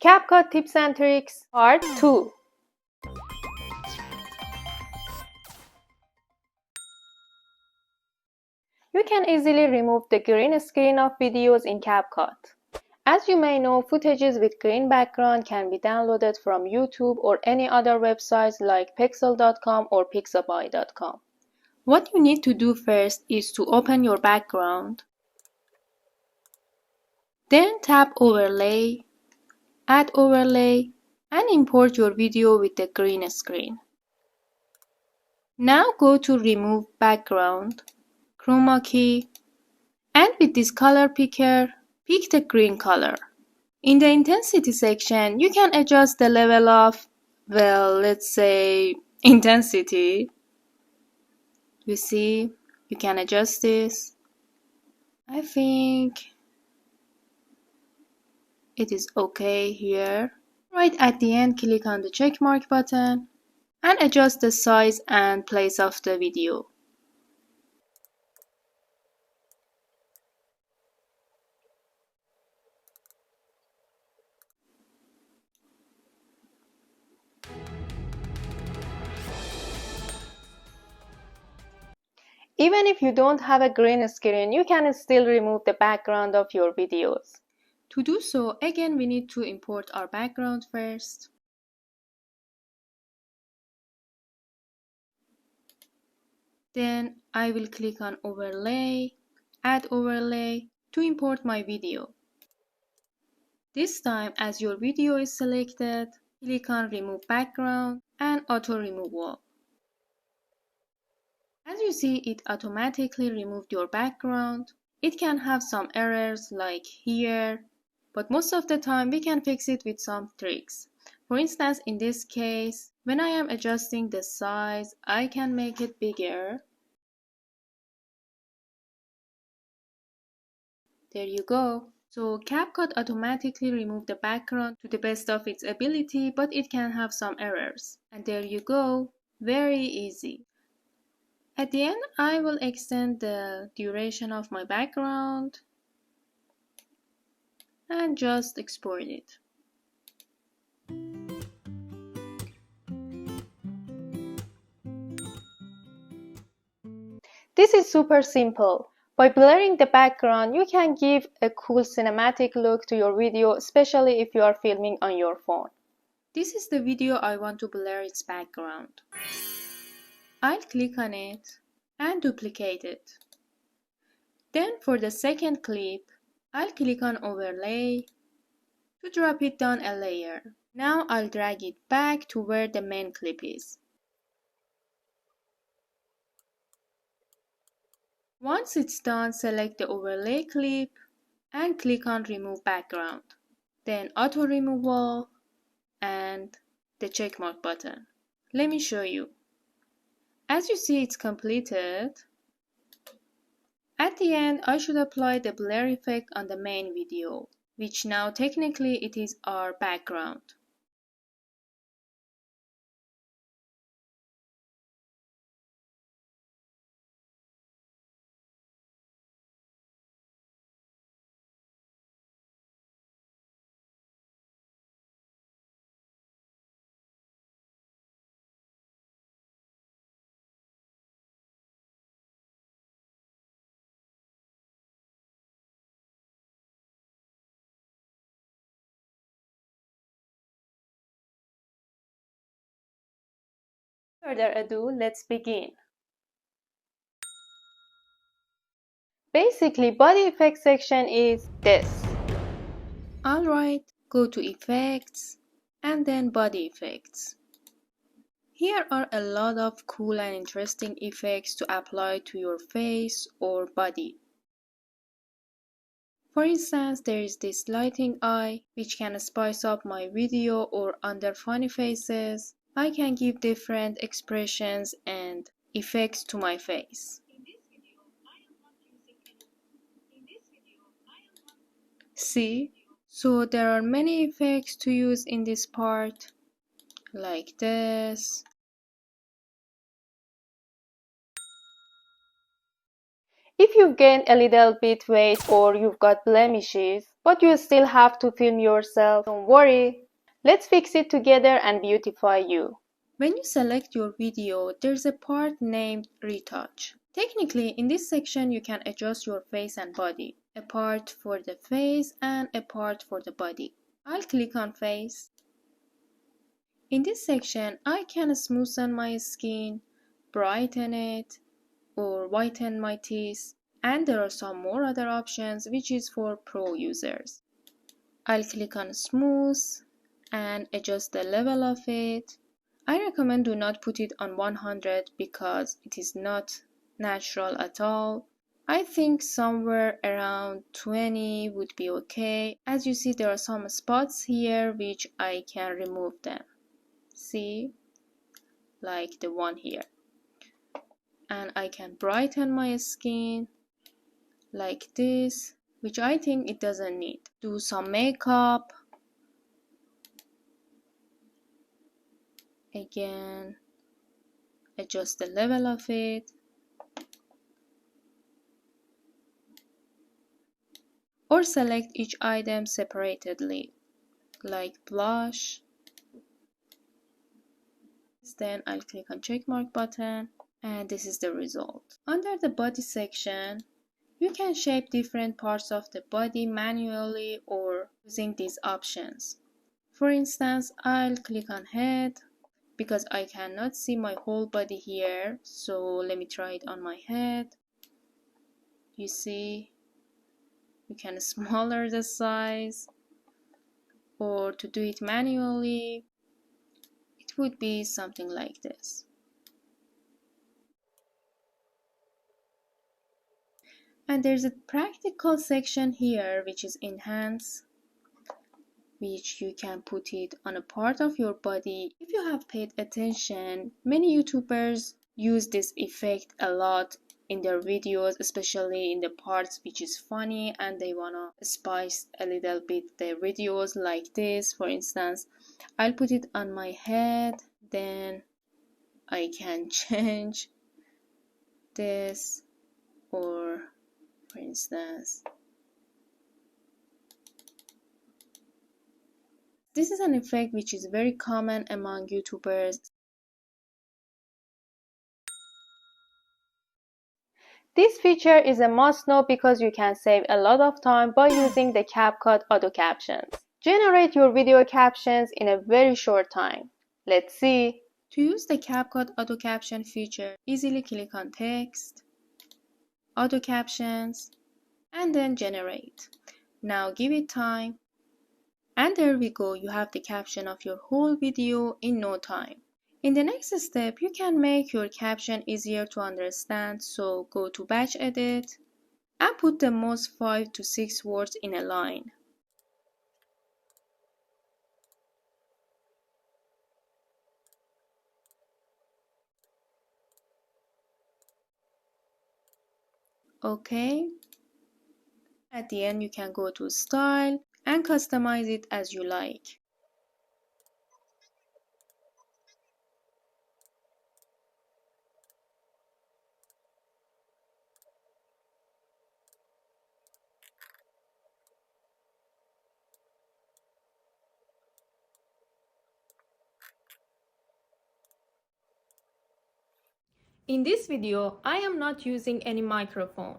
CapCut Tips and Tricks Part 2. You can easily remove the green screen of videos in CapCut. As you may know, footages with green background can be downloaded from YouTube or any other websites like pixel.com or pixabay.com. What you need to do first is to open your background. Then tap Overlay, add Overlay, and import your video with the green screen. Now go to Remove Background, Chroma key, and with this color picker, pick the green color. In the intensity section, you can adjust the level of, let's say, intensity. You see, you can adjust this. I think it is okay here. Right at the end, click on the check mark button and adjust the size and place of the video. Even if you don't have a green screen, you can still remove the background of your videos. To do so, again we need to import our background first. Then I will click on Overlay, Add Overlay to import my video. This time, as your video is selected, click on Remove Background and Auto Removal. As you see, it automatically removed your background. It can have some errors like here, but most of the time we can fix it with some tricks. For instance, in this case, when I am adjusting the size, I can make it bigger. There you go. So CapCut automatically removed the background to the best of its ability, but it can have some errors. And there you go, very easy. At the end, I will extend the duration of my background and just export it. This is super simple. By blurring the background, you can give a cool cinematic look to your video, especially if you are filming on your phone. This is the video I want to blur its background. I'll click on it and duplicate it. Then for the second clip, I'll click on Overlay to drop it down a layer. Now I'll drag it back to where the main clip is. Once it's done, select the overlay clip and click on Remove Background. Then Auto Removal and the checkmark button. Let me show you. As you see, it's completed. At the end, I should apply the blur effect on the main video, which now technically it is our background. Further ado, let's begin. Basically, body effects section is this. Alright, go to Effects and then Body Effects. Here are a lot of cool and interesting effects to apply to your face or body. For instance, there is this lighting eye, which can spice up my video, or under funny faces, I can give different expressions and effects to my face. See? So there are many effects to use in this part, like this. If you've gained a little bit weight or you've got blemishes, but you still have to film yourself. Don't worry. Let's fix it together and beautify you. When you select your video, there's a part named Retouch. Technically, in this section, you can adjust your face and body. A part for the face and a part for the body. I'll click on face. In this section, I can smoothen my skin, brighten it, or whiten my teeth. And there are some more other options which is for pro users. I'll click on smooth and adjust the level of it. I recommend do not put it on 100 because it is not natural at all. I think somewhere around 20 would be okay. As you see, there are some spots here which I can remove them. See, like the one here. And I can brighten my skin like this, which I think it doesn't need. Do some makeup. Again, adjust the level of it. Or select each item separately, like blush. Then I'll click on checkmark button, and this is the result. Under the body section, you can shape different parts of the body manually or using these options. For instance, I'll click on head because I cannot see my whole body here, so let me try it on my head. You see, you can smaller the size, or to do it manually, it would be something like this. And there's a practical section here which is enhance, which you can put it on a part of your body. If you have paid attention, many YouTubers use this effect a lot in their videos, especially in the parts which is funny and they wanna spice a little bit their videos, like this. For instance, I'll put it on my head, then I can change this, or for instance, this is an effect which is very common among YouTubers. This feature is a must-know because you can save a lot of time by using the CapCut Auto Captions. Generate your video captions in a very short time. Let's see. To use the CapCut Auto Caption feature, easily click on Text, Auto Captions, and then Generate. Now give it time. And there we go, you have the caption of your whole video in no time. In the next step, you can make your caption easier to understand, so go to Batch Edit and put the most 5 to 6 words in a line. Okay. At the end, you can go to Style and customize it as you like. In this video, I am not using any microphone.